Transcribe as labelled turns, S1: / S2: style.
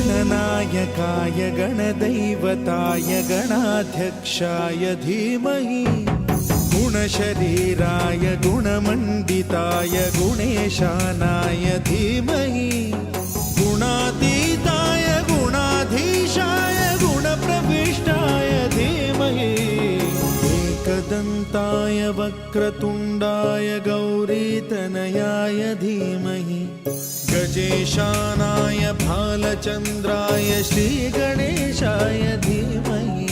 S1: गणनायकाय गणदैवताय गणाध्यक्षाय धीमहि गुणशरीराय गुणमण्डिताय गुणेशानाय धीमहि गुणातीताय गुणाधीशाय गुणप्रविष्टाय धीमहि एकदन्ताय वक्रतुण्डाय गौरीतनयाय धीमहि गजेशानाय भालचन्द्राय श्रीगणेशाय धीमहि